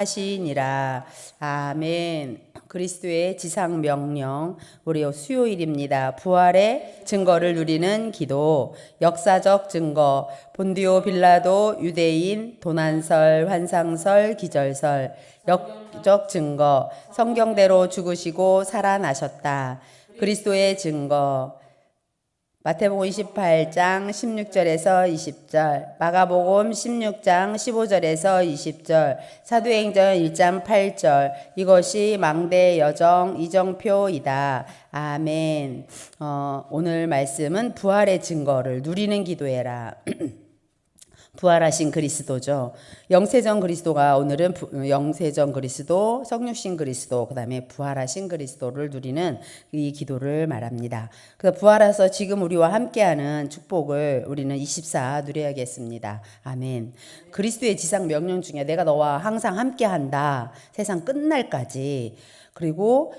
하시니라. 아멘. 그리스도의 지상 명령, 우리 수요일입니다. 부활의 증거를 누리는 기도, 역사적 증거, 본디오 빌라도 유대인, 도난설, 환상설, 기절설, 역적 증거, 성경대로 죽으시고 살아나셨다. 그리스도의 증거, 마태복음 28장 16절에서 20절, 마가복음 16장 15절에서 20절, 사도행전 1장 8절, 이것이 망대 여정 이정표이다. 아멘. 오늘 말씀은 부활의 증거를 누리는 기도해라. 부활하신 그리스도죠. 영세전 그리스도가 오늘은 영세전 그리스도, 성육신 그리스도, 그 다음에 부활하신 그리스도를 누리는 이 기도를 말합니다. 그래서 부활해서 지금 우리와 함께하는 축복을 우리는 24 누려야겠습니다. 아멘. 그리스도의 지상 명령 중에 내가 너와 항상 함께한다. 세상 끝날까지. 그리고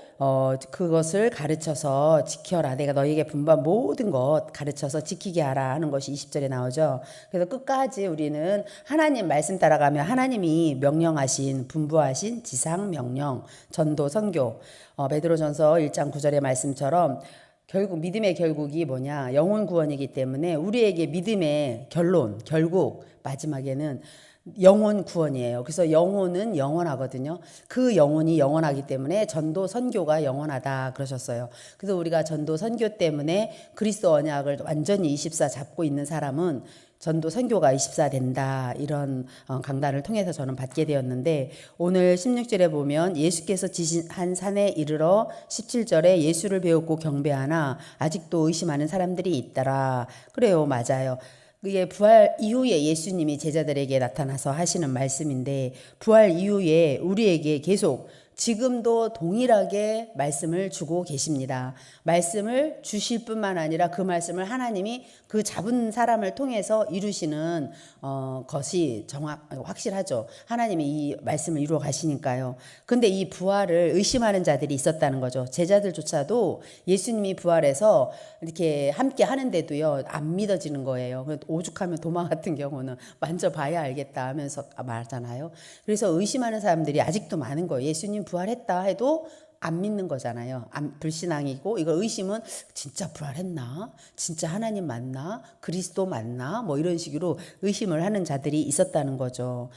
그것을 가르쳐서 지켜라. 내가 너에게 분부한 모든 것 가르쳐서 지키게 하라 하는 것이 20절에 나오죠. 그래서 끝까지 우리는 하나님 말씀 따라가며 하나님이 명령하신 분부하신 지상 명령, 전도, 선교, 베드로전서 1장 9절의 말씀처럼 결국 믿음의 결국이 뭐냐? 영혼 구원이기 때문에 우리에게 믿음의 결국 마지막에는 영혼 구원이에요. 그래서 영혼은 영원하거든요. 그 영혼이 영원하기 때문에 전도 선교가 영원하다 그러셨어요. 그래서 우리가 전도 선교 때문에 그리스도 언약을 완전히 24 잡고 있는 사람은 전도 선교가 24 된다. 이런 강단을 통해서 저는 받게 되었는데, 오늘 16절에 보면 예수께서 지신 산에 이르러 17절에 예수를 배웠고 경배하나 아직도 의심하는 사람들이 있더라. 그래요. 맞아요. 그게 부활 이후에 예수님이 제자들에게 나타나서 하시는 말씀인데, 부활 이후에 우리에게 계속 지금도 동일하게 말씀을 주고 계십니다. 말씀을 주실 뿐만 아니라 그 말씀을 하나님이 그 잡은 사람을 통해서 이루시는 것이 확실하죠. 하나님이 이 말씀을 이루어 가시니까요. 근데 이 부활을 의심하는 자들이 있었다는 거죠. 제자들조차도 예수님이 부활해서 이렇게 함께 하는데도요, 안 믿어지는 거예요. 오죽하면 도마 같은 경우는 만져봐야 알겠다 하면서 말하잖아요. 그래서 의심하는 사람들이 아직도 많은 거예요. 예수님 부활했다 해도 안 믿는 거잖아요. 불신앙이고, 이거 의심은 진짜 부활했나? 진짜 하나님 맞나? 그리스도 맞나? 뭐 이런 식으로 의심을 하는 자들이 있었다는 거죠.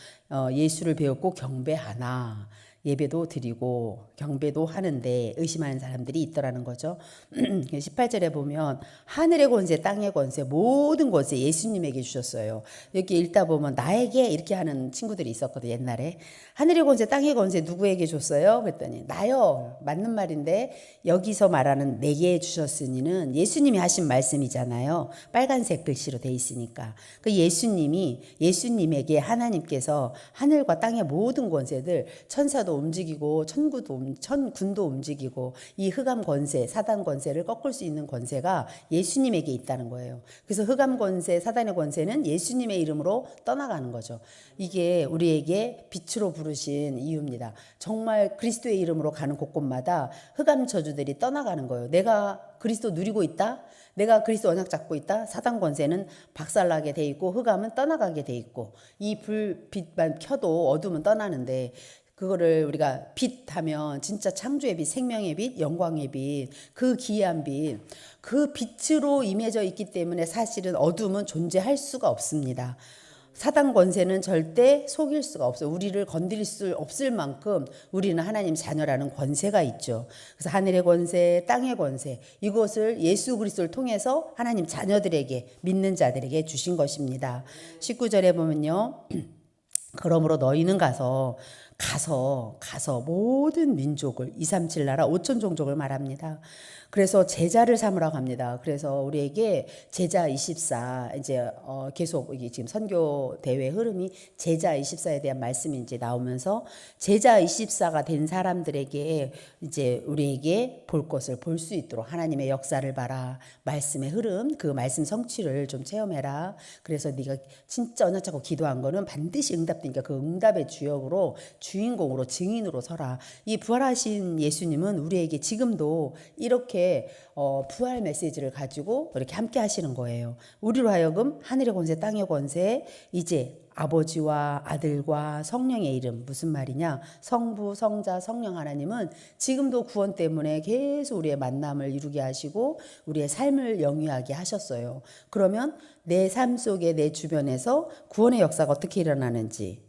예수를 배웠고 경배하나? 예배도 드리고 경배도 하는데 의심하는 사람들이 있더라는 거죠. 18절에 보면 하늘의 권세, 땅의 권세, 모든 권세 예수님에게 주셨어요. 이렇게 읽다 보면 나에게 이렇게 하는 친구들이 있었거든요. 옛날에. 하늘의 권세, 땅의 권세 누구에게 줬어요? 그랬더니 나요. 맞는 말인데 여기서 말하는 내게 주셨으니는 예수님이 하신 말씀이잖아요. 빨간색 글씨로 돼 있으니까. 그 예수님에게 하나님께서 하늘과 땅의 모든 권세들, 천사도 움직이고 천군도 움직이고 이 흑암 권세, 사단 권세를 꺾을 수 있는 권세가 예수님에게 있다는 거예요. 그래서 흑암 권세, 사단의 권세는 예수님의 이름으로 떠나가는 거죠. 이게 우리에게 빛으로 부르신 이유입니다. 정말 그리스도의 이름으로 가는 곳곳마다 흑암 저주들이 떠나가는 거예요. 내가 그리스도 누리고 있다? 내가 그리스도 언약 잡고 있다? 사단 권세는 박살나게 돼 있고 흑암은 떠나가게 돼 있고, 이 불빛만 켜도 어둠은 떠나는데, 그거를 우리가 빛하면 진짜 창조의 빛, 생명의 빛, 영광의 빛, 그 기이한 빛, 그 빛으로 임해져 있기 때문에 사실은 어둠은 존재할 수가 없습니다. 사단 권세는 절대 속일 수가 없어요. 우리를 건드릴 수 없을 만큼 우리는 하나님 자녀라는 권세가 있죠. 그래서 하늘의 권세, 땅의 권세, 이것을 예수 그리스도를 통해서 하나님 자녀들에게, 믿는 자들에게 주신 것입니다. 19절에 보면요, 그러므로 너희는 가서 모든 민족을 237 나라 5천 종족을 말합니다. 그래서 제자를 삼으라고 합니다. 그래서 우리에게 제자 24, 이제 계속 지금 선교 대회 흐름이 제자 24에 대한 말씀이 이제 나오면서 제자 24가 된 사람들에게 이제 우리에게 볼 것을 볼 수 있도록 하나님의 역사를 봐라. 말씀의 흐름, 그 말씀 성취를 좀 체험해라. 그래서 네가 진짜 언약 잡고 기도한 거는 반드시 응답되니까 그 응답의 주인공으로 증인으로 서라. 이 부활하신 예수님은 우리에게 지금도 이렇게 부활 메시지를 가지고 이렇게 함께 하시는 거예요. 우리로 하여금 하늘의 권세, 땅의 권세, 이제 아버지와 아들과 성령의 이름. 무슨 말이냐? 성부, 성자, 성령 하나님은 지금도 구원 때문에 계속 우리의 만남을 이루게 하시고 우리의 삶을 영위하게 하셨어요. 그러면 내 삶 속에 내 주변에서 구원의 역사가 어떻게 일어나는지,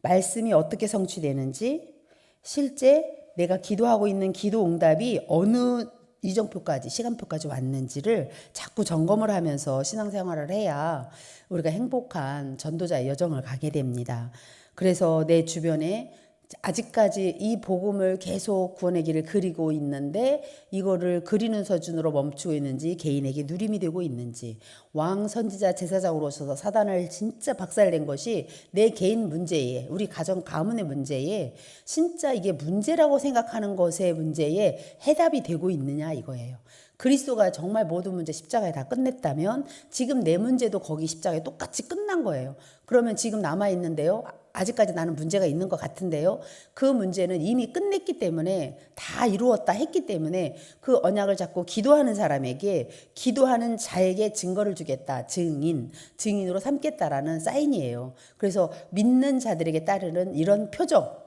말씀이 어떻게 성취되는지, 실제 내가 기도하고 있는 기도 응답이 어느 이정표까지, 시간표까지 왔는지를 자꾸 점검을 하면서 신앙생활을 해야 우리가 행복한 전도자의 여정을 가게 됩니다. 그래서 내 주변에 아직까지 이 복음을 계속 구원의 길을 그리고 있는데 이거를 그리는 수준으로 멈추고 있는지, 개인에게 누림이 되고 있는지, 왕 선지자 제사장으로 오셔서 사단을 진짜 박살낸 것이 내 개인 문제에, 우리 가정 가문의 문제에, 진짜 이게 문제라고 생각하는 것의 문제에 해답이 되고 있느냐 이거예요. 그리스도가 정말 모든 문제 십자가에 다 끝냈다면 지금 내 문제도 거기 십자가에 똑같이 끝난 거예요. 그러면 지금 남아있는데요, 아직까지 나는 문제가 있는 것 같은데요, 그 문제는 이미 끝냈기 때문에, 다 이루었다 했기 때문에 그 언약을 잡고 기도하는 사람에게, 기도하는 자에게 증거를 주겠다, 증인으로 삼겠다라는 사인이에요. 그래서 믿는 자들에게 따르는 이런 표적,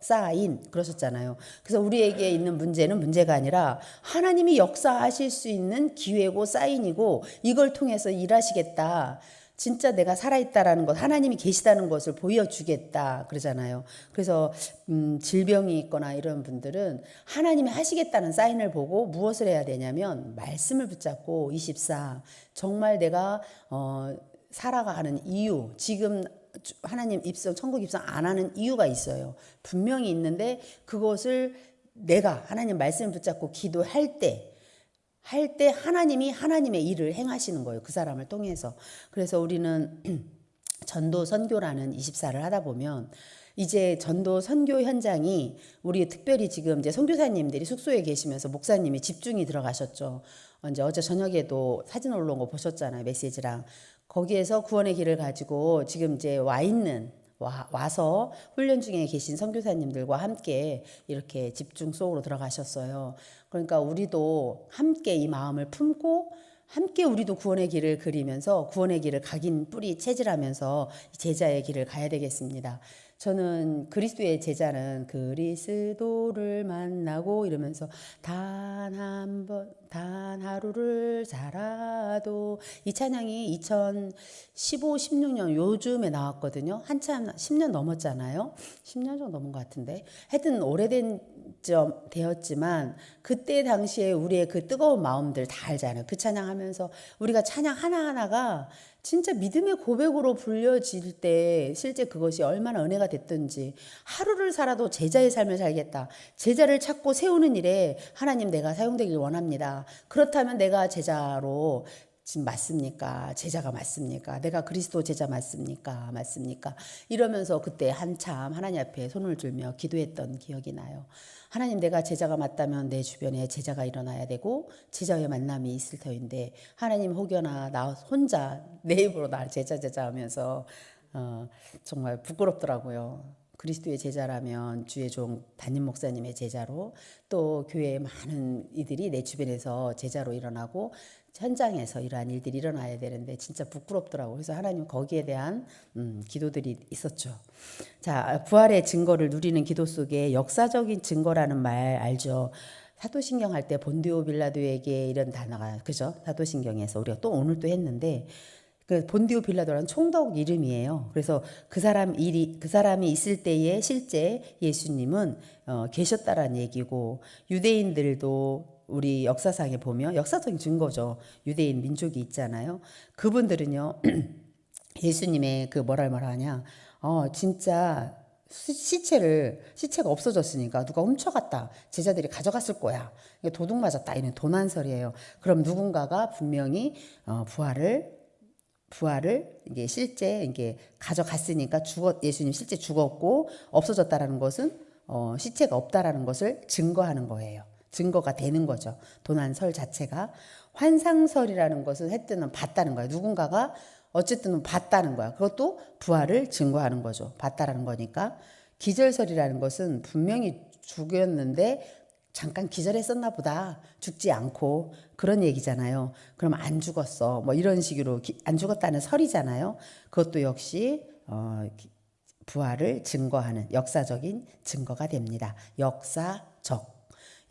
사인 그러셨잖아요. 그래서 우리에게 있는 문제는 문제가 아니라 하나님이 역사하실 수 있는 기회고 사인이고, 이걸 통해서 일하시겠다, 진짜 내가 살아있다라는 것, 하나님이 계시다는 것을 보여주겠다 그러잖아요. 그래서 질병이 있거나 이런 분들은 하나님이 하시겠다는 사인을 보고 무엇을 해야 되냐면 말씀을 붙잡고 24, 정말 내가 살아가는 이유, 지금 하나님 입성, 천국 입성 안 하는 이유가 있어요. 분명히 있는데 그것을 내가 하나님 말씀을 붙잡고 기도할 때 하나님이 하나님의 일을 행하시는 거예요. 그 사람을 통해서. 그래서 우리는 전도 선교라는 24를 하다 보면 이제 전도 선교 현장이, 우리 특별히 지금 이제 선교사님들이 숙소에 계시면서 목사님이 집중이 들어가셨죠. 이제 어제 저녁에도 사진 올라온 거 보셨잖아요. 메시지랑. 거기에서 구원의 길을 가지고 지금 이제 와서 훈련 중에 계신 선교사님들과 함께 이렇게 집중 속으로 들어가셨어요. 그러니까 우리도 함께 이 마음을 품고 함께 우리도 구원의 길을 그리면서 구원의 길을 각인 뿌리 체질하면서 제자의 길을 가야 되겠습니다. 저는 그리스도의 제자는 그리스도를 만나고 이러면서 단 하루를 살아도, 이 찬양이 2015, 16년 요즘에 나왔거든요. 한참 10년 넘었잖아요. 10년 정도 넘은 것 같은데. 하여튼 오래된 되었지만 그때 당시에 우리의 그 뜨거운 마음들 다 알잖아요. 그 찬양하면서 우리가 찬양 하나하나가 진짜 믿음의 고백으로 불려질 때 실제 그것이 얼마나 은혜가 됐든지, 하루를 살아도 제자의 삶을 살겠다, 제자를 찾고 세우는 일에 하나님 내가 사용되길 원합니다. 그렇다면 내가 제자로 지금 맞습니까? 제자가 맞습니까? 내가 그리스도 제자 맞습니까? 이러면서 그때 한참 하나님 앞에 손을 들며 기도했던 기억이 나요. 하나님, 내가 제자가 맞다면 내 주변에 제자가 일어나야 되고 제자의 만남이 있을 터인데, 하나님 혹여나 나 혼자 내 입으로 나 제자 하면서 정말 부끄럽더라고요. 그리스도의 제자라면 주의 종 담임 목사님의 제자로, 또 교회의 많은 이들이 내 주변에서 제자로 일어나고 현장에서 이러한 일들이 일어나야 되는데 진짜 부끄럽더라고요. 그래서 하나님 거기에 대한 기도들이 있었죠. 자, 부활의 증거를 누리는 기도 속에 역사적인 증거라는 말 알죠? 사도신경 할 때 본디오 빌라도에게 이런 단어가, 그죠? 사도신경에서 우리가 또 오늘 또 했는데, 그 본디오 빌라도라는 총독 이름이에요. 그래서 그 사람이 있을 때에 실제 예수님은 계셨다라는 얘기고, 유대인들도 우리 역사상에 보면 역사적인 증거죠. 유대인 민족이 있잖아요. 그분들은요 예수님의 그 뭐라 하냐, 진짜 시체가 없어졌으니까 누가 훔쳐갔다, 제자들이 가져갔을 거야, 도둑 맞았다, 이런 도난설이에요. 그럼 누군가가 분명히 부활을 이게 실제 이게 가져갔으니까 예수님 실제 죽었고 없어졌다라는 것은 시체가 없다라는 것을 증거하는 거예요. 증거가 되는 거죠. 도난설 자체가. 환상설이라는 것은 했든 봤다는 거예요. 누군가가 어쨌든 봤다는 거야. 그것도 부활을 증거하는 거죠. 봤다라는 거니까. 기절설이라는 것은 분명히 죽였는데 잠깐 기절했었나 보다. 죽지 않고. 그런 얘기잖아요. 그럼 안 죽었어. 뭐 이런 식으로 안 죽었다는 설이잖아요. 그것도 역시 부활을 증거하는 역사적인 증거가 됩니다.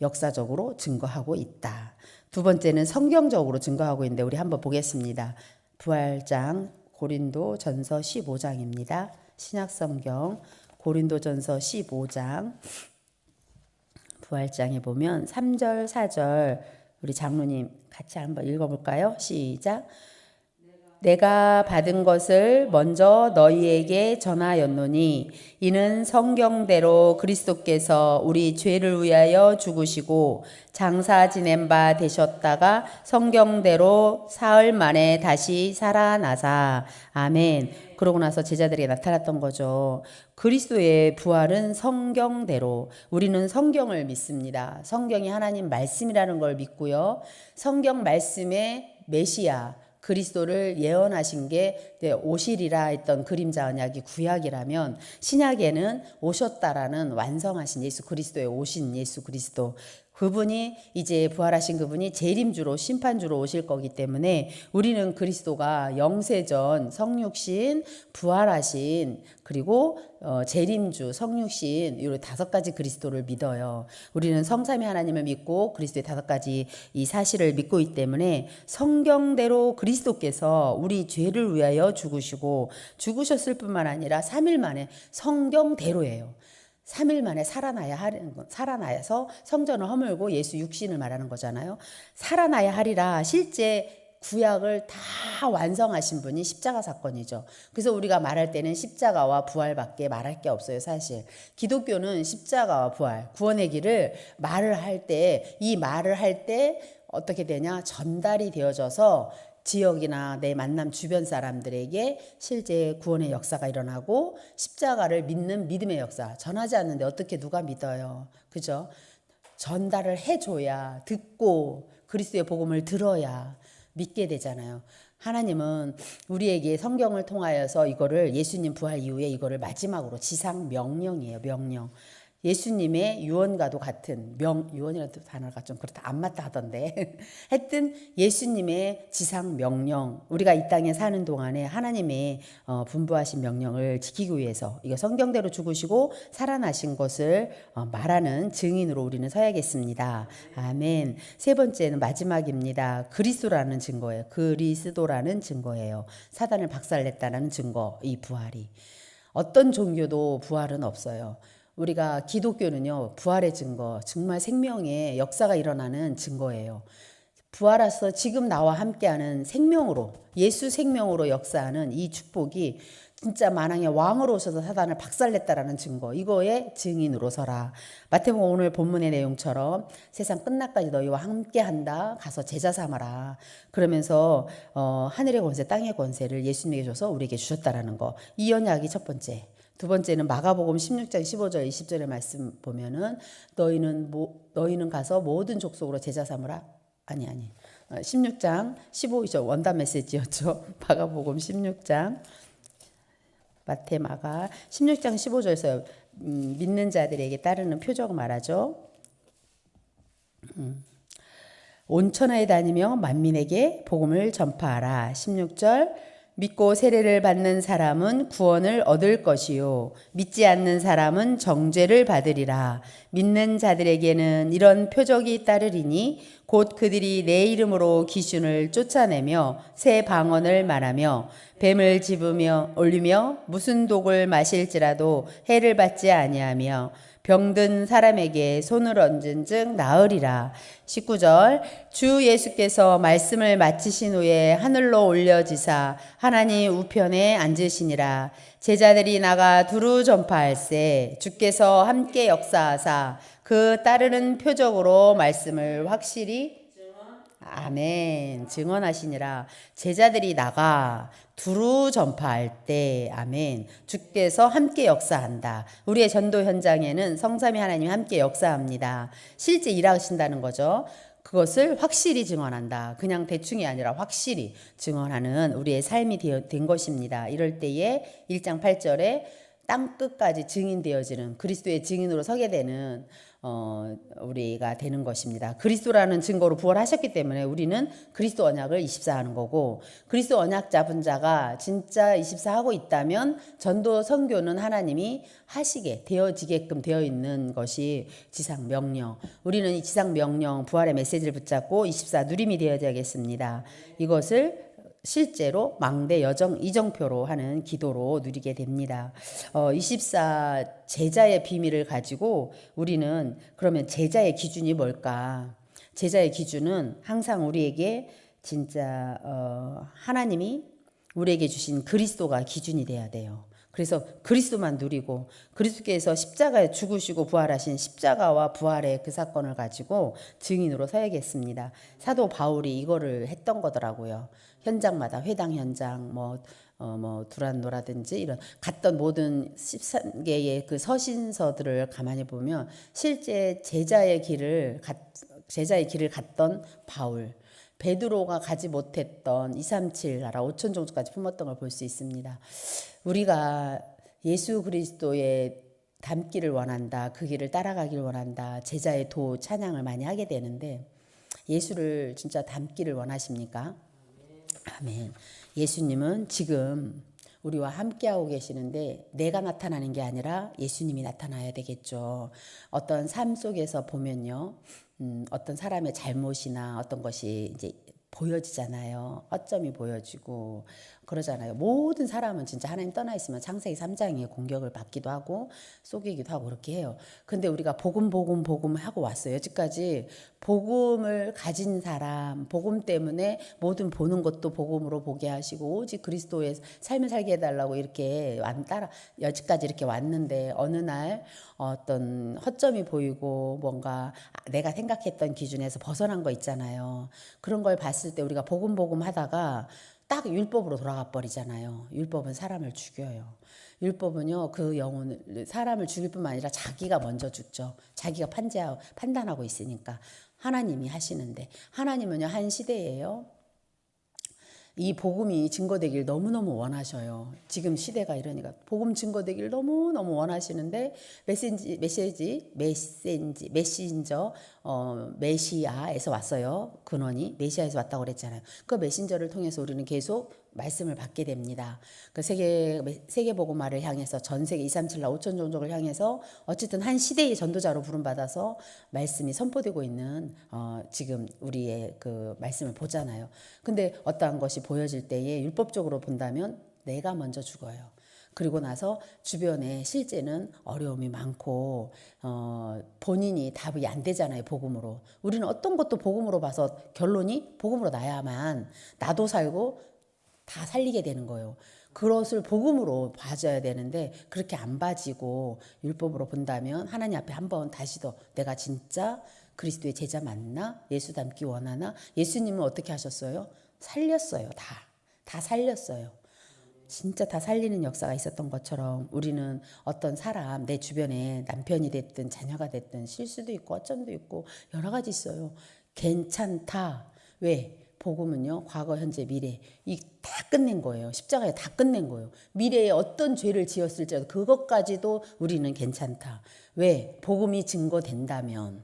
역사적으로 증거하고 있다. 두 번째는 성경적으로 증거하고 있는데 우리 한번 보겠습니다. 부활장 고린도전서 15장입니다. 신약성경 고린도전서 15장 부활장에 보면 3절 4절 우리 장로님 같이 한번 읽어볼까요? 시작. 내가 받은 것을 먼저 너희에게 전하였노니 이는 성경대로 그리스도께서 우리 죄를 위하여 죽으시고 장사 지낸 바 되셨다가 성경대로 사흘 만에 다시 살아나사. 아멘. 그러고 나서 제자들에게 나타났던 거죠. 그리스도의 부활은 성경대로. 우리는 성경을 믿습니다. 성경이 하나님 말씀이라는 걸 믿고요. 성경 말씀의 메시아 그리스도를 예언하신 게 오시리라 했던 그림자 언약이 구약이라면 신약에는 오셨다라는 완성하신 예수 그리스도에 오신 예수 그리스도 그분이 이제 부활하신 그분이 재림주로 심판주로 오실 거기 때문에 우리는 그리스도가 영세전 성육신 부활하신 그리고 재림주 성육신 이 5가지 그리스도를 믿어요. 우리는 성삼위 하나님을 믿고 그리스도의 5가지 이 사실을 믿고 있기 때문에 성경대로 그리스도께서 우리 죄를 위하여 죽으셨을 뿐만 아니라 3일 만에 성경대로예요. 3일 만에 살아나서 성전을 허물고 예수 육신을 말하는 거잖아요. 살아나야 하리라. 실제 구약을 다 완성하신 분이 십자가 사건이죠. 그래서 우리가 말할 때는 십자가와 부활밖에 말할 게 없어요. 사실 기독교는 십자가와 부활, 구원의 길을 말을 할 때 이 말을 할 때 어떻게 되냐? 전달이 되어져서 지역이나 내 만남 주변 사람들에게 실제 구원의 역사가 일어나고 십자가를 믿는 믿음의 역사. 전하지 않는데 어떻게 누가 믿어요? 그죠? 전달을 해줘야 듣고 그리스도의 복음을 들어야 믿게 되잖아요. 하나님은 우리에게 성경을 통하여서 이거를 예수님 부활 이후에 이거를 마지막으로 지상 명령이에요. 명령. 예수님의 유언과도 같은 유언이라는 단어가 좀 그렇다 안 맞다 하던데 하여튼 예수님의 지상 명령 우리가 이 땅에 사는 동안에 하나님의 분부하신 명령을 지키기 위해서 이거 성경대로 죽으시고 살아나신 것을 말하는 증인으로 우리는 서야겠습니다. 아멘. 세 번째는 마지막입니다. 그리스도라는 증거예요. 사단을 박살냈다는 증거 이 부활이. 어떤 종교도 부활은 없어요. 우리가 기독교는요 부활의 증거 정말 생명의 역사가 일어나는 증거예요. 부활해서 지금 나와 함께하는 생명으로 예수 생명으로 역사하는 이 축복이 진짜 만왕의 왕으로 오셔서 사단을 박살냈다라는 증거 이거의 증인으로 서라. 마태복음 오늘 본문의 내용처럼 세상 끝날까지 너희와 함께한다. 가서 제자 삼아라. 그러면서 하늘의 권세 땅의 권세를 예수님에게 줘서 우리에게 주셨다라는 거. 이 언약이 첫 번째. 두 번째는 마가복음 16장 15절 20절의 말씀 보면은 너희는 가서 모든 족속으로 제자 삼으라. 16장 15절 원단 메시지였죠. 마가복음 16장 마가 16장 15절에서 믿는 자들에게 따르는 표적 말하죠. 온 천하에 다니며 만민에게 복음을 전파하라. 16절 믿고 세례를 받는 사람은 구원을 얻을 것이요 믿지 않는 사람은 정죄를 받으리라. 믿는 자들에게는 이런 표적이 따르리니 곧 그들이 내 이름으로 귀신을 쫓아내며 새 방언을 말하며 뱀을 집으며 올리며 무슨 독을 마실지라도 해를 받지 아니하며 병든 사람에게 손을 얹은 즉 나으리라. 19절 주 예수께서 말씀을 마치신 후에 하늘로 올려지사 하나님 우편에 앉으시니라. 제자들이 나가 두루 전파할세 주께서 함께 역사하사 그 따르는 표적으로 말씀을 확실히 아멘 증언하시니라. 제자들이 나가 두루 전파할 때 아멘 주께서 함께 역사한다. 우리의 전도 현장에는 성삼위 하나님이 함께 역사합니다. 실제 일하신다는 거죠. 그것을 확실히 증언한다. 그냥 대충이 아니라 확실히 증언하는 우리의 삶이 된 것입니다. 이럴 때에 1장 8절에 땅 끝까지 증인되어지는 그리스도의 증인으로 서게 되는 우리가 되는 것입니다. 그리스도라는 증거로 부활하셨기 때문에 우리는 그리스도 언약을 24 하는 거고, 그리스도 언약 잡은 자가 진짜 24 하고 있다면 전도 선교는 하나님이 하시게 되어지게끔 되어 있는 것이 지상 명령. 우리는 이 지상 명령 부활의 메시지를 붙잡고 24 누림이 되어야겠습니다. 이것을 실제로 망대 여정 이정표로 하는 기도로 누리게 됩니다. 24 제자의 비밀을 가지고 우리는 그러면 제자의 기준이 뭘까? 제자의 기준은 항상 우리에게 진짜 하나님이 우리에게 주신 그리스도가 기준이 돼야 돼요. 그래서 그리스도만 누리고 그리스도께서 십자가에 죽으시고 부활하신 십자가와 부활의 그 사건을 가지고 증인으로 서야겠습니다. 사도 바울이 이거를 했던 거더라고요. 현장마다 회당 현장 두란노라든지 이런 갔던 모든 13개의 그 서신서들을 가만히 보면 실제 제자의 길을 갔던 바울, 베드로가 가지 못했던 237 나라 5천 종족까지 품었던 걸 볼 수 있습니다. 우리가 예수 그리스도의 닮기를 원한다, 그 길을 따라가기를 원한다, 제자의 도 찬양을 많이 하게 되는데 예수를 진짜 닮기를 원하십니까? 아멘. 예수님은 지금 우리와 함께하고 계시는데 내가 나타나는 게 아니라 예수님이 나타나야 되겠죠. 어떤 삶 속에서 보면요, 어떤 사람의 잘못이나 어떤 것이 이제 보여지잖아요. 허점이 보여지고 그러잖아요. 모든 사람은 진짜 하나님 떠나 있으면 창세기 3장에 공격을 받기도 하고 속이기도 하고 그렇게 해요. 근데 우리가 복음 하고 왔어요. 여지까지 복음을 가진 사람, 복음 때문에 모든 보는 것도 복음으로 보게 하시고 오직 그리스도의 삶을 살게 해달라고 이렇게 여지까지 이렇게 왔는데 어느 날 어떤 허점이 보이고 뭔가 내가 생각했던 기준에서 벗어난 거 있잖아요. 그런 걸 봤을 때 우리가 복음 하다가 딱 율법으로 돌아가 버리잖아요. 율법은 사람을 죽여요. 율법은요, 그 영혼을 사람을 죽일 뿐만 아니라 자기가 먼저 죽죠. 자기가 판단하고 있으니까. 하나님이 하시는데, 하나님은요 한 시대예요. 이 복음이 증거되길 너무너무 원하셔요. 지금 시대가 이러니까 복음 증거되길 너무너무 원하시는데 메신저 메시아에서 왔어요. 근원이 메시아에서 왔다고 그랬잖아요. 그 메신저를 통해서 우리는 계속 말씀을 받게 됩니다. 그 세계 복음화를 향해서 전 세계 237나 5천 종족을 향해서 어쨌든 한 시대의 전도자로 부름받아서 말씀이 선포되고 있는 지금 우리의 그 말씀을 보잖아요. 근데 어떠한 것이 보여질 때에 율법적으로 본다면 내가 먼저 죽어요. 그리고 나서 주변에 실제는 어려움이 많고 본인이 답이 안 되잖아요. 복음으로. 우리는 어떤 것도 복음으로 봐서 결론이 복음으로 나야만 나도 살고 다 살리게 되는 거예요. 그것을 복음으로 봐줘야 되는데 그렇게 안 봐지고 율법으로 본다면 하나님 앞에 한번 다시 더 내가 진짜 그리스도의 제자 맞나? 예수 닮기 원하나? 예수님은 어떻게 하셨어요? 살렸어요. 다 살렸어요. 진짜 다 살리는 역사가 있었던 것처럼 우리는 어떤 사람 내 주변에 남편이 됐든 자녀가 됐든 실수도 있고 어점도 있고 여러 가지 있어요. 괜찮다. 왜? 복음은요, 과거, 현재, 미래, 이 다 끝낸 거예요. 십자가에 다 끝낸 거예요. 미래에 어떤 죄를 지었을지라도 그것까지도 우리는 괜찮다. 왜? 복음이 증거된다면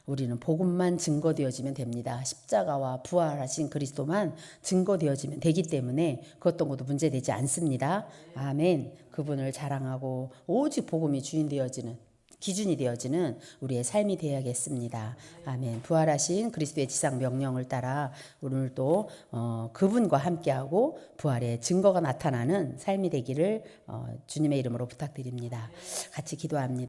우리는 복음만 증거되어지면 됩니다. 십자가와 부활하신 그리스도만 증거되어지면 되기 때문에 그 어떤 것도 문제되지 않습니다. 아멘. 그분을 자랑하고 오직 복음이 기준이 되어지는 우리의 삶이 되어야겠습니다. 아멘. 부활하신 그리스도의 지상 명령을 따라 오늘도 그분과 함께하고 부활의 증거가 나타나는 삶이 되기를 주님의 이름으로 부탁드립니다. 같이 기도합니다.